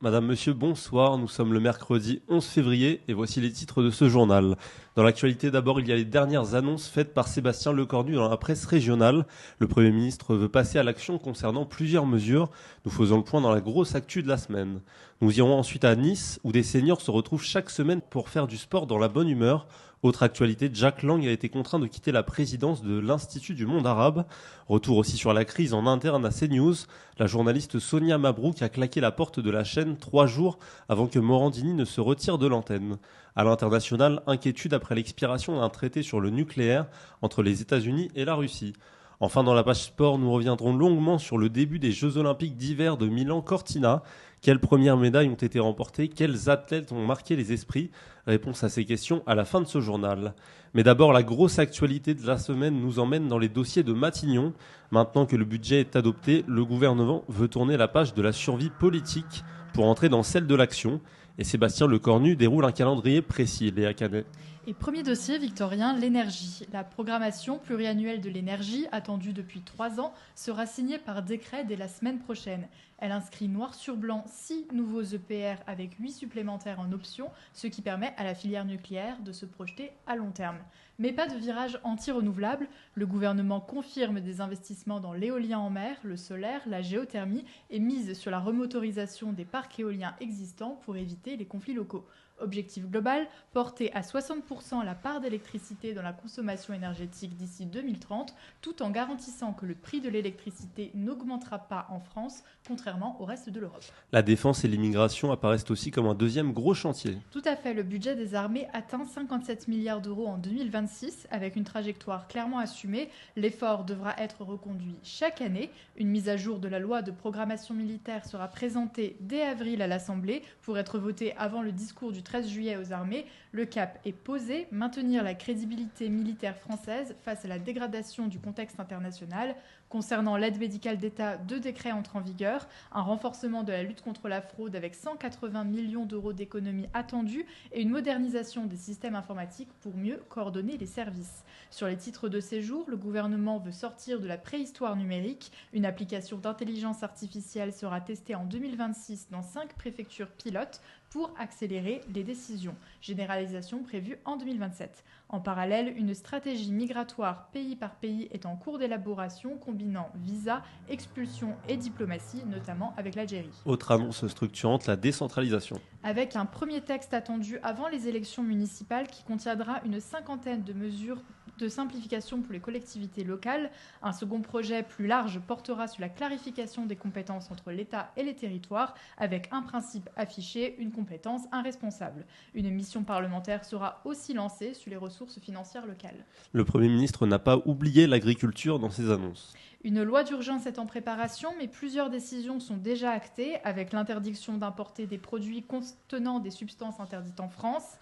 Madame, Monsieur, bonsoir. Nous sommes le mercredi 11 février et voici les titres de ce journal. Dans l'actualité, d'abord, il y a les dernières annonces faites par Sébastien Lecornu dans la presse régionale. Le Premier ministre veut passer à l'action concernant plusieurs mesures. Nous faisons le point dans la grosse actu de la semaine. Nous irons ensuite à Nice, où des seniors se retrouvent chaque semaine pour faire du sport dans la bonne humeur. Autre actualité, Jack Lang a été contraint de quitter la présidence de l'Institut du monde arabe. Retour aussi sur la crise en interne à CNews. La journaliste Sonia Mabrouk a claqué la porte de la chaîne 3 jours avant que Morandini ne se retire de l'antenne. À l'international, inquiétude après l'expiration d'un traité sur le nucléaire entre les États-Unis et la Russie. Enfin, dans la page sport, nous reviendrons longuement sur le début des Jeux Olympiques d'hiver de Milan-Cortina. Quelles premières médailles ont été remportées? Quels athlètes ont marqué les esprits? Réponse à ces questions à la fin de ce journal. Mais d'abord, la grosse actualité de la semaine nous emmène dans les dossiers de Matignon. Maintenant que le budget est adopté, le gouvernement veut tourner la page de la survie politique pour entrer dans celle de l'action. Et Sébastien Lecornu déroule un calendrier précis, Léa Canet. Et premier dossier, Victorien, l'énergie. La programmation pluriannuelle de l'énergie, attendue depuis 3 ans, sera signée par décret dès la semaine prochaine. Elle inscrit noir sur blanc 6 nouveaux EPR avec 8 supplémentaires en option, ce qui permet à la filière nucléaire de se projeter à long terme. Mais pas de virage anti-renouvelable. Le gouvernement confirme des investissements dans l'éolien en mer, le solaire, la géothermie et mise sur la remotorisation des parcs éoliens existants pour éviter les conflits locaux. Objectif global, porter à 60% la part d'électricité dans la consommation énergétique d'ici 2030, tout en garantissant que le prix de l'électricité n'augmentera pas en France, contrairement au reste de l'Europe. La défense et l'immigration apparaissent aussi comme un deuxième gros chantier. Tout à fait, le budget des armées atteint 57 milliards d'euros en 2026, avec une trajectoire clairement assumée. L'effort devra être reconduit chaque année. Une mise à jour de la loi de programmation militaire sera présentée dès avril à l'Assemblée pour être votée avant le discours du 13 juillet aux armées. Le cap est posé, maintenir la crédibilité militaire française face à la dégradation du contexte international. Concernant l'aide médicale d'État, 2 décrets entrent en vigueur, un renforcement de la lutte contre la fraude avec 180 millions d'euros d'économies attendues et une modernisation des systèmes informatiques pour mieux coordonner les services. Sur les titres de séjour, le gouvernement veut sortir de la préhistoire numérique. Une application d'intelligence artificielle sera testée en 2026 dans 5 préfectures pilotes pour accélérer les décisions. Généralisation prévue en 2027. En parallèle, une stratégie migratoire pays par pays est en cours d'élaboration, combinant visa, expulsion et diplomatie, notamment avec l'Algérie. Autre annonce structurante, la décentralisation. Avec un premier texte attendu avant les élections municipales qui contiendra une 50aine de mesures de simplification pour les collectivités locales. Un second projet plus large portera sur la clarification des compétences entre l'État et les territoires, avec un principe affiché, une compétence, un responsable. Une mission parlementaire sera aussi lancée sur les ressources financières locales. Le Premier ministre n'a pas oublié l'agriculture dans ses annonces. Une loi d'urgence est en préparation, mais plusieurs décisions sont déjà actées, avec l'interdiction d'importer des produits contenant des substances interdites en France,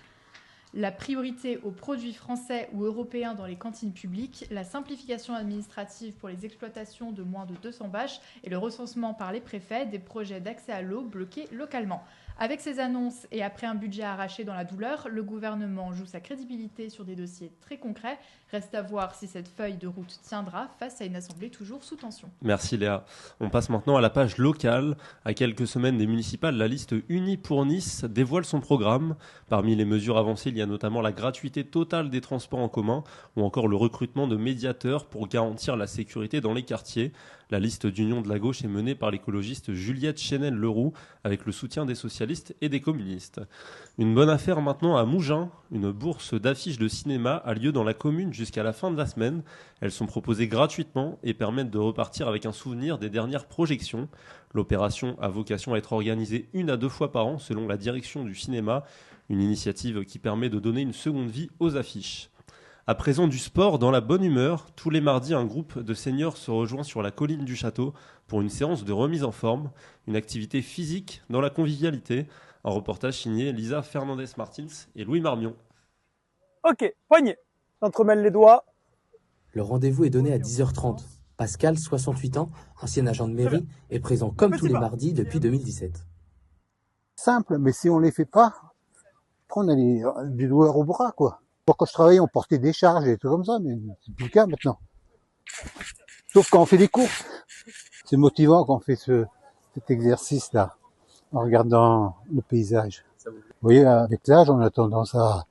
la priorité aux produits français ou européens dans les cantines publiques, la simplification administrative pour les exploitations de moins de 200 vaches et le recensement par les préfets des projets d'accès à l'eau bloqués localement. Avec ces annonces et après un budget arraché dans la douleur, le gouvernement joue sa crédibilité sur des dossiers très concrets. Reste à voir si cette feuille de route tiendra face à une assemblée toujours sous tension. Merci Léa. On passe maintenant à la page locale. À quelques semaines des municipales, la liste Unie pour Nice dévoile son programme. Parmi les mesures avancées, il y a notamment la gratuité totale des transports en commun ou encore le recrutement de médiateurs pour garantir la sécurité dans les quartiers. La liste d'Union de la gauche est menée par l'écologiste Juliette Chénel-Leroux avec le soutien des socialistes et des communistes. Une bonne affaire maintenant à Mougins. Une bourse d'affiches de cinéma a lieu dans la commune jusqu'à la fin de la semaine. Elles sont proposées gratuitement et permettent de repartir avec un souvenir des dernières projections. L'opération a vocation à être organisée 1 à 2 fois par an selon la direction du cinéma. Une initiative qui permet de donner une seconde vie aux affiches. À présent du sport dans la bonne humeur, tous les mardis un groupe de seniors se rejoint sur la colline du château pour une séance de remise en forme, une activité physique dans la convivialité. Un reportage signé Lisa Fernandez-Martins et Louis Marmion. Ok, poignet, j'entremêle les doigts. Le rendez-vous est donné à 10h30. Pascal, 68 ans, ancien agent de mairie, est présent comme tous les mardis depuis 2017. Simple, mais si on les fait pas, après on a des douleurs au bras, quoi. Quand je travaillais, on portait des charges et tout comme ça, mais c'est plus le cas maintenant. Sauf quand on fait des courses. C'est motivant quand on fait cet exercice-là. en regardant le paysage. Vous voyez, avec l'âge, on a tendance à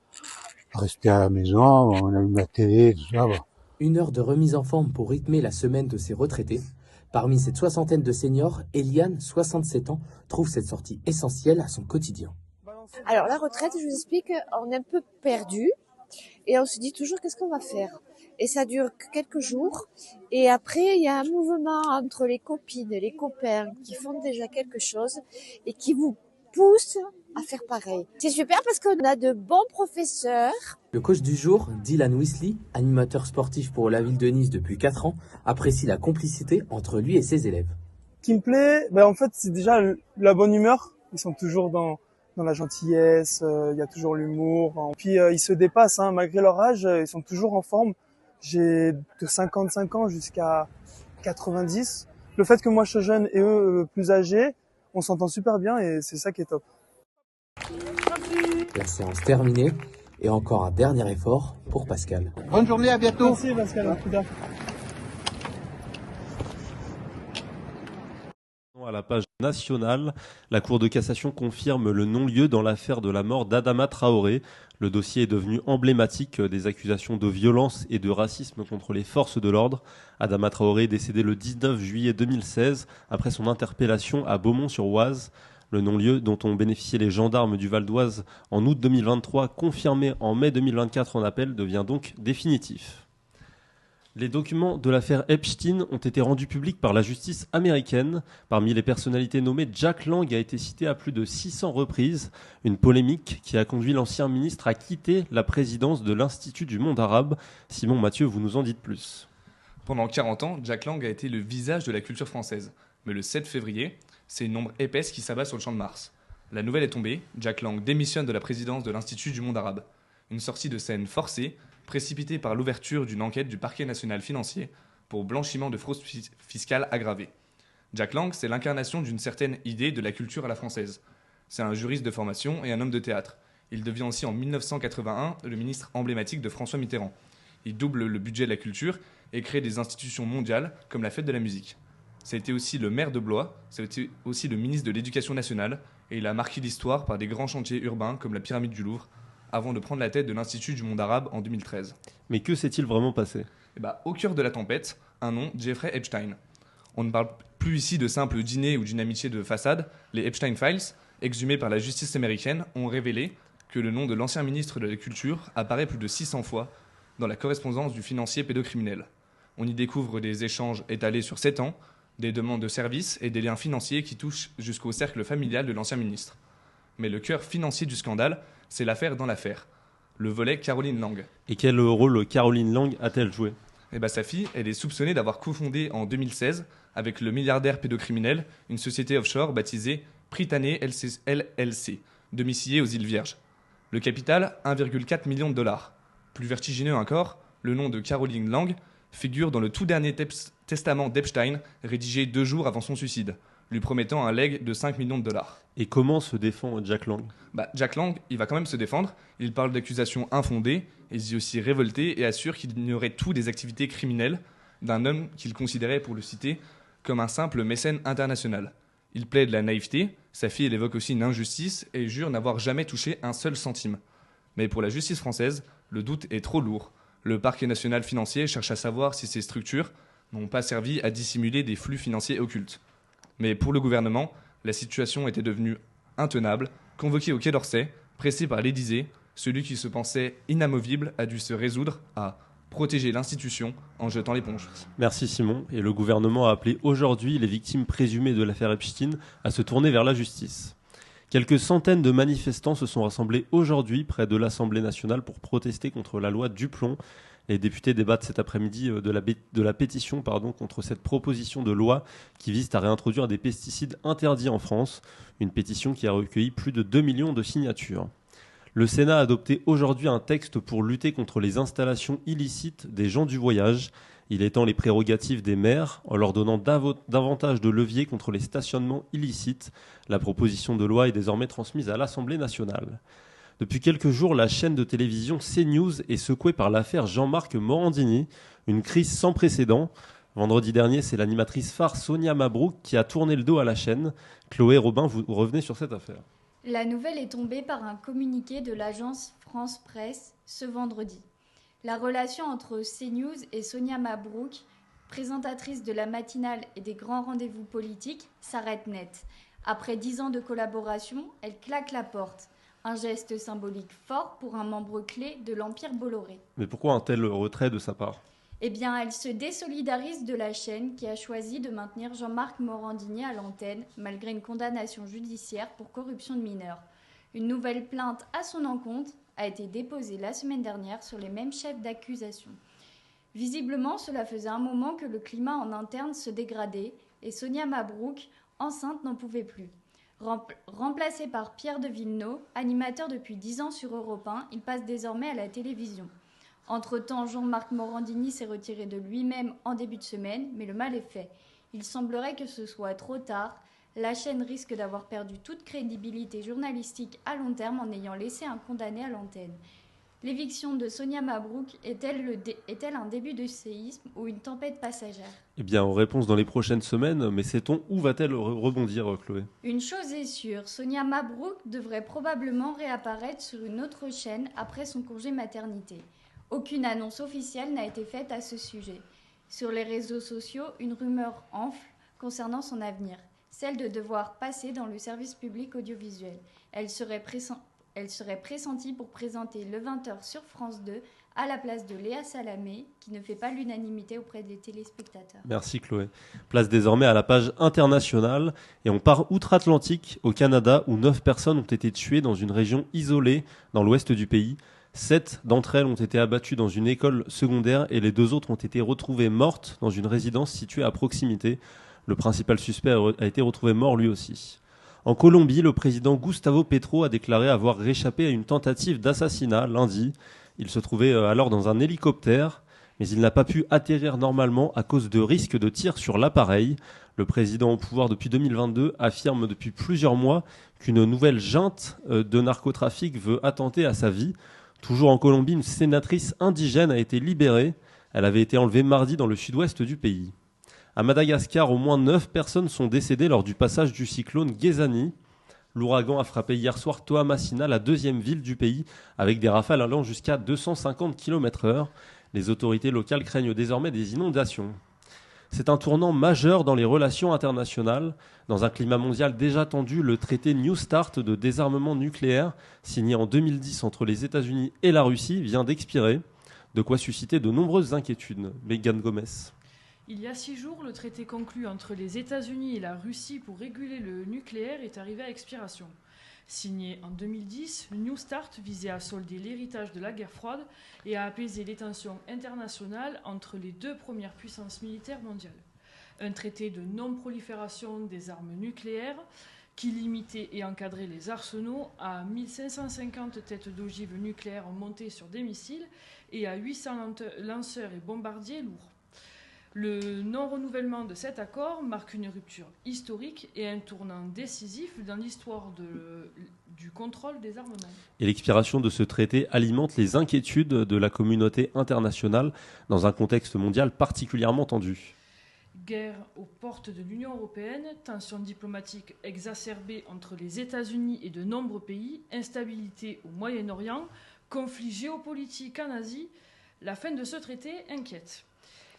rester à la maison, on allume la télé, tout ça. Bon. 1 heure de remise en forme pour rythmer la semaine de ces retraités. Parmi cette soixantaine de seniors, Eliane, 67 ans, trouve cette sortie essentielle à son quotidien. Alors la retraite, je vous explique, on est un peu perdu et on se dit toujours qu'est-ce qu'on va faire. Et ça dure que quelques jours et après il y a un mouvement entre les copines et les copains qui font déjà quelque chose et qui vous poussent à faire pareil. C'est super parce qu'on a de bons professeurs. Le coach du jour, Dylan Weasley, animateur sportif pour la ville de Nice depuis 4 ans, apprécie la complicité entre lui et ses élèves. Ce qui me plaît, en fait, c'est déjà la bonne humeur. Ils sont toujours dans la gentillesse, il y a toujours l'humour. Puis ils se dépassent, malgré leur âge, ils sont toujours en forme. J'ai de 55 ans jusqu'à 90. Le fait que moi je sois jeune et eux plus âgés, on s'entend super bien et c'est ça qui est top. La séance terminée et encore un dernier effort pour Pascal. Bonne journée, à bientôt. Merci Pascal, à plus tard. À la page nationale, la Cour de cassation confirme le non-lieu dans l'affaire de la mort d'Adama Traoré. Le dossier est devenu emblématique des accusations de violence et de racisme contre les forces de l'ordre. Adama Traoré est décédé le 19 juillet 2016 après son interpellation à Beaumont-sur-Oise. Le non-lieu dont ont bénéficié les gendarmes du Val d'Oise en août 2023, confirmé en mai 2024 en appel, devient donc définitif. Les documents de l'affaire Epstein ont été rendus publics par la justice américaine. Parmi les personnalités nommées, Jack Lang a été cité à plus de 600 reprises. Une polémique qui a conduit l'ancien ministre à quitter la présidence de l'Institut du monde arabe. Simon Mathieu, vous nous en dites plus. Pendant 40 ans, Jack Lang a été le visage de la culture française. Mais le 7 février, c'est une ombre épaisse qui s'abat sur le champ de Mars. La nouvelle est tombée, Jack Lang démissionne de la présidence de l'Institut du monde arabe. Une sortie de scène forcée, précipité par l'ouverture d'une enquête du parquet national financier pour blanchiment de fraude fiscale aggravée. Jack Lang, c'est l'incarnation d'une certaine idée de la culture à la française. C'est un juriste de formation et un homme de théâtre. Il devient aussi en 1981 le ministre emblématique de François Mitterrand. Il double le budget de la culture et crée des institutions mondiales comme la Fête de la musique. Ça a été aussi le maire de Blois, ça a été aussi le ministre de l'Éducation nationale et il a marqué l'histoire par des grands chantiers urbains comme la pyramide du Louvre, avant de prendre la tête de l'Institut du monde arabe en 2013. Mais que s'est-il vraiment passé ? Au cœur de la tempête, un nom, Jeffrey Epstein. On ne parle plus ici de simple dîner ou d'une amitié de façade. Les Epstein Files, exhumés par la justice américaine, ont révélé que le nom de l'ancien ministre de la Culture apparaît plus de 600 fois dans la correspondance du financier pédocriminel. On y découvre des échanges étalés sur 7 ans, des demandes de services et des liens financiers qui touchent jusqu'au cercle familial de l'ancien ministre. Mais le cœur financier du scandale, c'est l'affaire dans l'affaire, le volet Caroline Lang. Et quel rôle Caroline Lang a-t-elle joué ? Sa fille, elle est soupçonnée d'avoir cofondé en 2016, avec le milliardaire pédocriminel, une société offshore baptisée Prytanée LLC, domiciliée aux îles Vierges. Le capital, 1,4 million de dollars. Plus vertigineux encore, le nom de Caroline Lang figure dans le tout dernier testament d'Epstein, rédigé 2 jours avant son suicide, lui promettant un legs de 5 millions de dollars. Et comment se défend Jack Lang ? Jack Lang, il va quand même se défendre. Il parle d'accusations infondées, il dit aussi révolté et assure qu'il ignorait tout des activités criminelles d'un homme qu'il considérait, pour le citer, comme un simple mécène international. Il plaide la naïveté, sa fille elle évoque aussi une injustice et jure n'avoir jamais touché un seul centime. Mais pour la justice française, le doute est trop lourd. Le parquet national financier cherche à savoir si ces structures n'ont pas servi à dissimuler des flux financiers occultes. Mais pour le gouvernement, la situation était devenue intenable. Convoqué au Quai d'Orsay, pressé par l'Élysée, celui qui se pensait inamovible a dû se résoudre à protéger l'institution en jetant l'éponge. Merci Simon. Et le gouvernement a appelé aujourd'hui les victimes présumées de l'affaire Epstein à se tourner vers la justice. Quelques centaines de manifestants se sont rassemblés aujourd'hui près de l'Assemblée nationale pour protester contre la loi Duplon. Les députés débattent cet après-midi de la pétition contre cette proposition de loi qui vise à réintroduire des pesticides interdits en France. Une pétition qui a recueilli plus de 2 millions de signatures. Le Sénat a adopté aujourd'hui un texte pour lutter contre les installations illicites des gens du voyage. Il étend les prérogatives des maires en leur donnant davantage de leviers contre les stationnements illicites. La proposition de loi est désormais transmise à l'Assemblée nationale. Depuis quelques jours, la chaîne de télévision CNews est secouée par l'affaire Jean-Marc Morandini, une crise sans précédent. Vendredi dernier, c'est l'animatrice phare Sonia Mabrouk qui a tourné le dos à la chaîne. Chloé Robin, vous revenez sur cette affaire. La nouvelle est tombée par un communiqué de l'agence France Presse ce vendredi. La relation entre CNews et Sonia Mabrouk, présentatrice de la matinale et des grands rendez-vous politiques, s'arrête net. Après 10 ans de collaboration, elle claque la porte. Un geste symbolique fort pour un membre clé de l'Empire Bolloré. Mais pourquoi un tel retrait de sa part ? Eh bien, elle se désolidarise de la chaîne qui a choisi de maintenir Jean-Marc Morandini à l'antenne malgré une condamnation judiciaire pour corruption de mineurs. Une nouvelle plainte à son encontre a été déposée la semaine dernière sur les mêmes chefs d'accusation. Visiblement, cela faisait un moment que le climat en interne se dégradait et Sonia Mabrouk, enceinte, n'en pouvait plus. Remplacé par Pierre de Villeneuve, animateur depuis 10 ans sur Europe 1, il passe désormais à la télévision. Entre-temps, Jean-Marc Morandini s'est retiré de lui-même en début de semaine, mais le mal est fait. Il semblerait que ce soit trop tard. La chaîne risque d'avoir perdu toute crédibilité journalistique à long terme en ayant laissé un condamné à l'antenne. L'éviction de Sonia Mabrouk est-elle un début de séisme ou une tempête passagère ? Eh bien, aux réponses dans les prochaines semaines, mais sait-on où va-t-elle rebondir, Chloé ? Une chose est sûre, Sonia Mabrouk devrait probablement réapparaître sur une autre chaîne après son congé maternité. Aucune annonce officielle n'a été faite à ce sujet. Sur les réseaux sociaux, une rumeur enfle concernant son avenir, celle de devoir passer dans le service public audiovisuel. Elle serait pressentie pour présenter le 20h sur France 2 à la place de Léa Salamé, qui ne fait pas l'unanimité auprès des téléspectateurs. Merci Chloé. Place désormais à la page internationale et on part outre-Atlantique au Canada où 9 personnes ont été tuées dans une région isolée dans l'ouest du pays. 7 d'entre elles ont été abattues dans une école secondaire et les 2 autres ont été retrouvées mortes dans une résidence située à proximité. Le principal suspect a été retrouvé mort lui aussi. En Colombie, le président Gustavo Petro a déclaré avoir réchappé à une tentative d'assassinat lundi. Il se trouvait alors dans un hélicoptère, mais il n'a pas pu atterrir normalement à cause de risques de tir sur l'appareil. Le président au pouvoir depuis 2022 affirme depuis plusieurs mois qu'une nouvelle junte de narcotrafic veut attenter à sa vie. Toujours en Colombie, une sénatrice indigène a été libérée. Elle avait été enlevée mardi dans le sud-ouest du pays. À Madagascar, au moins 9 personnes sont décédées lors du passage du cyclone Guézani. L'ouragan a frappé hier soir Toamasina, la deuxième ville du pays, avec des rafales allant jusqu'à 250 km/h. Les autorités locales craignent désormais des inondations. C'est un tournant majeur dans les relations internationales. Dans un climat mondial déjà tendu, le traité New Start de désarmement nucléaire, signé en 2010 entre les États-Unis et la Russie, vient d'expirer, de quoi susciter de nombreuses inquiétudes. Megan Gomez. Il y a 6 jours, le traité conclu entre les États-Unis et la Russie pour réguler le nucléaire est arrivé à expiration. Signé en 2010, le New Start visait à solder l'héritage de la guerre froide et à apaiser les tensions internationales entre les 2 premières puissances militaires mondiales. Un traité de non-prolifération des armes nucléaires qui limitait et encadrait les arsenaux à 1550 têtes d'ogives nucléaires montées sur des missiles et à 800 lanceurs et bombardiers lourds. Le non-renouvellement de cet accord marque une rupture historique et un tournant décisif dans l'histoire du contrôle des armements. Et l'expiration de ce traité alimente les inquiétudes de la communauté internationale dans un contexte mondial particulièrement tendu. Guerre aux portes de l'Union européenne, tensions diplomatiques exacerbées entre les États-Unis et de nombreux pays, instabilité au Moyen-Orient, conflits géopolitiques en Asie, la fin de ce traité inquiète.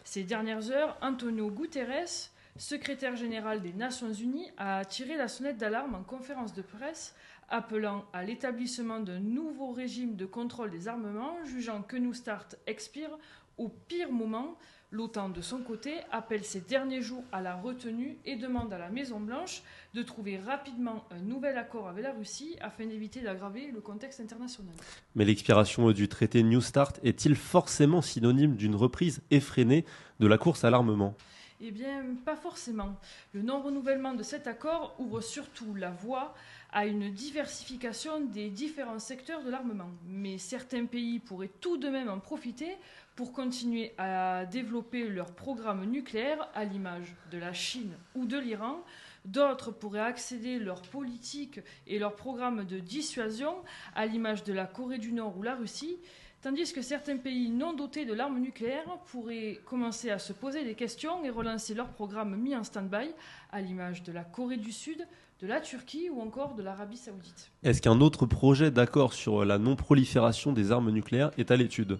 Ces dernières heures, Antonio Guterres, secrétaire général des Nations Unies, a tiré la sonnette d'alarme en conférence de presse, appelant à l'établissement d'un nouveau régime de contrôle des armements, jugeant que New Start expire au pire moment. L'OTAN, de son côté, appelle ces derniers jours à la retenue et demande à la Maison-Blanche de trouver rapidement un nouvel accord avec la Russie afin d'éviter d'aggraver le contexte international. Mais l'expiration du traité New Start est-il forcément synonyme d'une reprise effrénée de la course à l'armement ? Eh bien, pas forcément. Le non-renouvellement de cet accord ouvre surtout la voie à une diversification des différents secteurs de l'armement. Mais certains pays pourraient tout de même en profiter pour continuer à développer leur programme nucléaire, à l'image de la Chine ou de l'Iran. D'autres pourraient accéder leur politique et leur programme de dissuasion, à l'image de la Corée du Nord ou la Russie. Tandis que certains pays non dotés de l'arme nucléaire pourraient commencer à se poser des questions et relancer leurs programmes mis en stand-by, à l'image de la Corée du Sud, de la Turquie ou encore de l'Arabie Saoudite. Est-ce qu'un autre projet d'accord sur la non-prolifération des armes nucléaires est à l'étude ?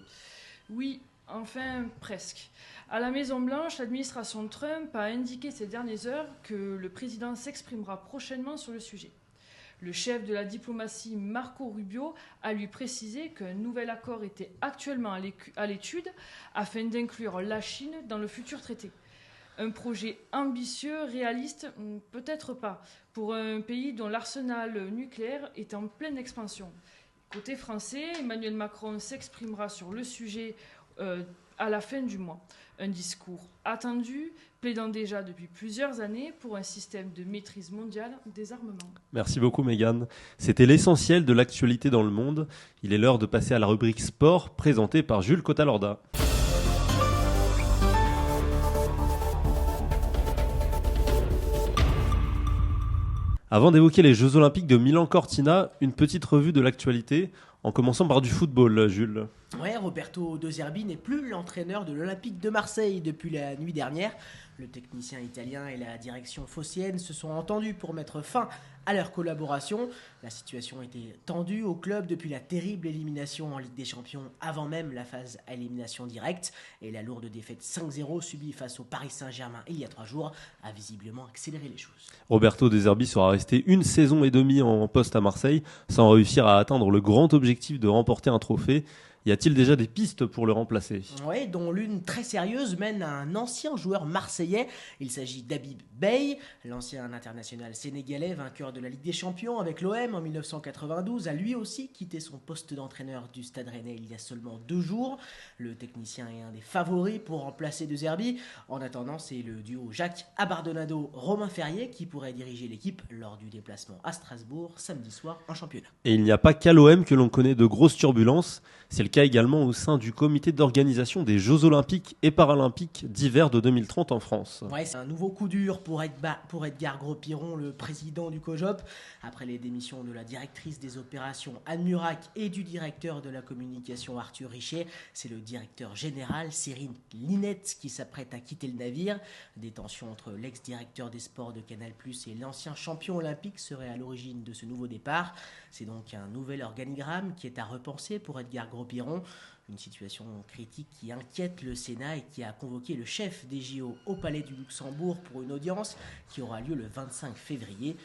Oui, enfin presque. À la Maison-Blanche, l'administration Trump a indiqué ces dernières heures que le président s'exprimera prochainement sur le sujet. Le chef de la diplomatie, Marco Rubio, a lui précisé qu'un nouvel accord était actuellement à l'étude afin d'inclure la Chine dans le futur traité. Un projet ambitieux, réaliste, peut-être pas, pour un pays dont l'arsenal nucléaire est en pleine expansion. Côté français, Emmanuel Macron s'exprimera sur le sujet à la fin du mois. Un discours attendu, plaidant déjà depuis plusieurs années pour un système de maîtrise mondiale des armements. Merci beaucoup Mégane. C'était l'essentiel de l'actualité dans le monde. Il est l'heure de passer à la rubrique sport présentée par Jules Cotalorda. Avant d'évoquer les Jeux Olympiques de Milan-Cortina, une petite revue de l'actualité, en commençant par du football, Jules. Ouais, Roberto De Zerbi n'est plus l'entraîneur de l'Olympique de Marseille depuis la nuit dernière. Le technicien italien et la direction phocéenne se sont entendus pour mettre fin à leur collaboration. La situation était tendue au club depuis la terrible élimination en Ligue des Champions avant même la phase à élimination directe. Et la lourde défaite 5-0 subie face au Paris Saint-Germain il y a 3 jours a visiblement accéléré les choses. Roberto De Zerbi sera resté 1 saison et demie en poste à Marseille sans réussir à atteindre le grand objectif de remporter un trophée. Y a-t-il déjà des pistes pour le remplacer ? Oui, dont l'une très sérieuse mène à un ancien joueur marseillais. Il s'agit d'Habib Beye, l'ancien international sénégalais, vainqueur de la Ligue des Champions avec l'OM en 1992, a lui aussi quitté son poste d'entraîneur du Stade Rennais il y a seulement 2 jours. Le technicien est un des favoris pour remplacer De Zerbi. En attendant, c'est le duo Jacques Abardonado-Romain Ferrier qui pourrait diriger l'équipe lors du déplacement à Strasbourg samedi soir en championnat. Et il n'y a pas qu'à l'OM que l'on connaît de grosses turbulences. C'est le cas également au sein du comité d'organisation des Jeux Olympiques et Paralympiques d'hiver de 2030 en France. Ouais, c'est un nouveau coup dur pour Edgar Gros-Piron, le président du COJOP. Après les démissions de la directrice des opérations Anne Murac et du directeur de la communication Arthur Richet, c'est le directeur général Cyril Linette qui s'apprête à quitter le navire. Des tensions entre l'ex-directeur des sports de Canal+ et l'ancien champion olympique seraient à l'origine de ce nouveau départ. C'est donc un nouvel organigramme qui est à repenser pour Edgar Gros-Piron. Une situation critique qui inquiète le Sénat et qui a convoqué le chef des JO au Palais du Luxembourg pour une audience qui aura lieu le 25 février.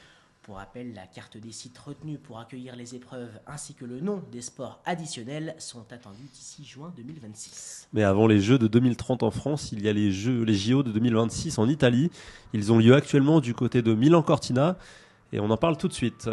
Pour rappel, la carte des sites retenus pour accueillir les épreuves ainsi que le nom des sports additionnels sont attendus d'ici juin 2026. Mais avant les Jeux de 2030 en France, il y a les JO de 2026 en Italie. Ils ont lieu actuellement du côté de Milan-Cortina et on en parle tout de suite.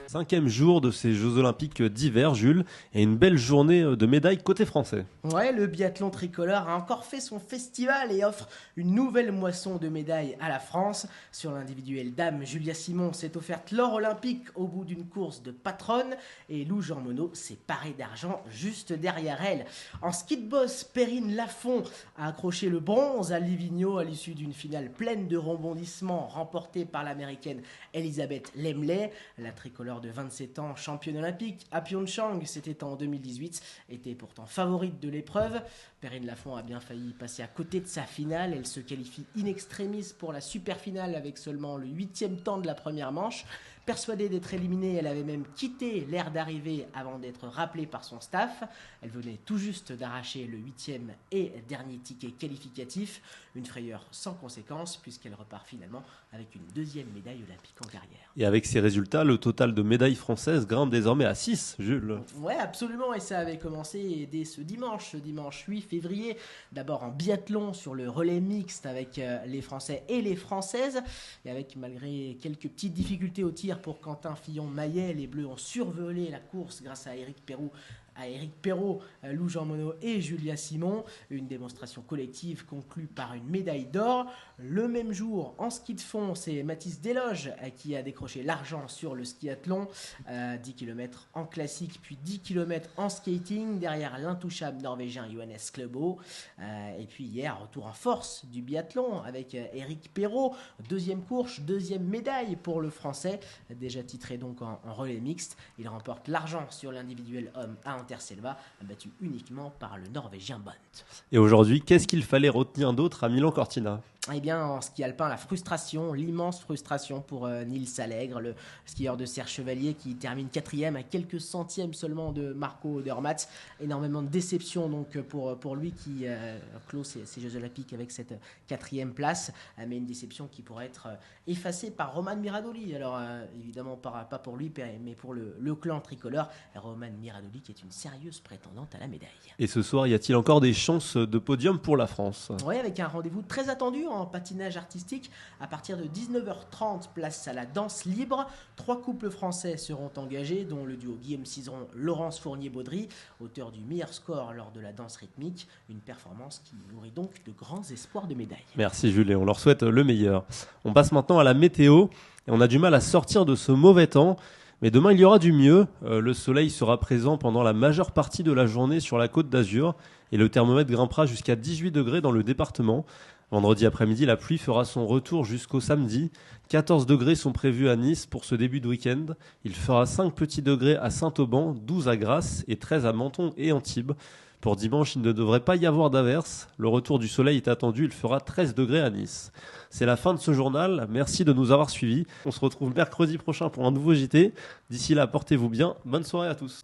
Cinquième jour de ces Jeux Olympiques d'hiver, Jules, et une belle journée de médailles côté français. Ouais, le biathlon tricolore a encore fait son festival et offre une nouvelle moisson de médailles à la France. Sur l'individuel dame, Julia Simon s'est offerte l'or olympique au bout d'une course de patronne et Lou Jean Monod s'est paré d'argent juste derrière elle. En ski de boss, Perrine Lafont a accroché le bronze à Livigno à l'issue d'une finale pleine de rebondissements remportée par l'américaine Elisabeth Lemley. La tricolore de 27 ans, championne olympique à Pyeongchang, c'était en 2018, était pourtant favorite de l'épreuve. Perrine Lafont a bien failli passer à côté de sa finale. Elle se qualifie in extremis pour la super finale avec seulement le 8e temps de la première manche. Persuadée d'être éliminée, elle avait même quitté l'aire d'arrivée avant d'être rappelée par son staff. Elle venait tout juste d'arracher le 8e et dernier ticket qualificatif. Une frayeur sans conséquence puisqu'elle repart finalement avec une 2e médaille olympique en carrière. Et avec ces résultats, le total de médailles françaises grimpe désormais à 6, Jules. Ouais, absolument, et ça avait commencé dès ce dimanche 8 février. D'abord en biathlon sur le relais mixte avec les Français et les Françaises. Et avec malgré quelques petites difficultés au tir pour Quentin Fillon-Maillet, les Bleus ont survolé la course grâce à Éric Perroux à Éric Perrault, Lou Jean Monod et Julia Simon. Une démonstration collective conclue par une médaille d'or. Le même jour, en ski de fond, c'est Mathis Desloges qui a décroché l'argent sur le skiathlon. 10 km en classique, puis 10 km en skating, derrière l'intouchable norvégien Johannes Klebo. Et puis hier, retour en force du biathlon avec Éric Perrault. Deuxième course, deuxième médaille pour le Français, déjà titré donc en relais mixte. Il remporte l'argent sur l'individuel homme à Interselva, battu uniquement par le Norvégien Bont. Et aujourd'hui, qu'est-ce qu'il fallait retenir d'autre à Milan-Cortina ? Eh bien, en ski alpin, la frustration, l'immense frustration pour Nils Allègre, le skieur de Serre Chevalier qui termine 4e à quelques centièmes seulement de Marco Odermatt. Énormément de déception donc pour lui qui clôt ses Jeux Olympiques avec cette 4e place, mais une déception qui pourrait être effacée par Roman Miradoli. Alors évidemment pas pour lui, mais pour le clan tricolore. Roman Miradoli qui est une sérieuse prétendante à la médaille. Et ce soir, y a-t-il encore des chances de podium pour la France ? Oui, avec un rendez-vous très attendu en patinage artistique. À partir de 19h30, place à la danse libre. 3 couples français seront engagés, dont le duo Guillaume Cizeron, Laurence Fournier-Baudry, auteur du meilleur score lors de la danse rythmique. Une performance qui nourrit donc de grands espoirs de médailles. Merci Jules, et on leur souhaite le meilleur. On passe maintenant à la météo, et on a du mal à sortir de ce mauvais temps. Mais demain, il y aura du mieux. Le soleil sera présent pendant la majeure partie de la journée sur la Côte d'Azur, et le thermomètre grimpera jusqu'à 18 degrés dans le département. Vendredi après-midi, la pluie fera son retour jusqu'au samedi. 14 degrés sont prévus à Nice pour ce début de week-end. Il fera 5 petits degrés à Saint-Auban, 12 à Grasse et 13 à Menton et Antibes. Pour dimanche, il ne devrait pas y avoir d'averse. Le retour du soleil est attendu, il fera 13 degrés à Nice. C'est la fin de ce journal, merci de nous avoir suivis. On se retrouve mercredi prochain pour un nouveau JT. D'ici là, portez-vous bien, bonne soirée à tous.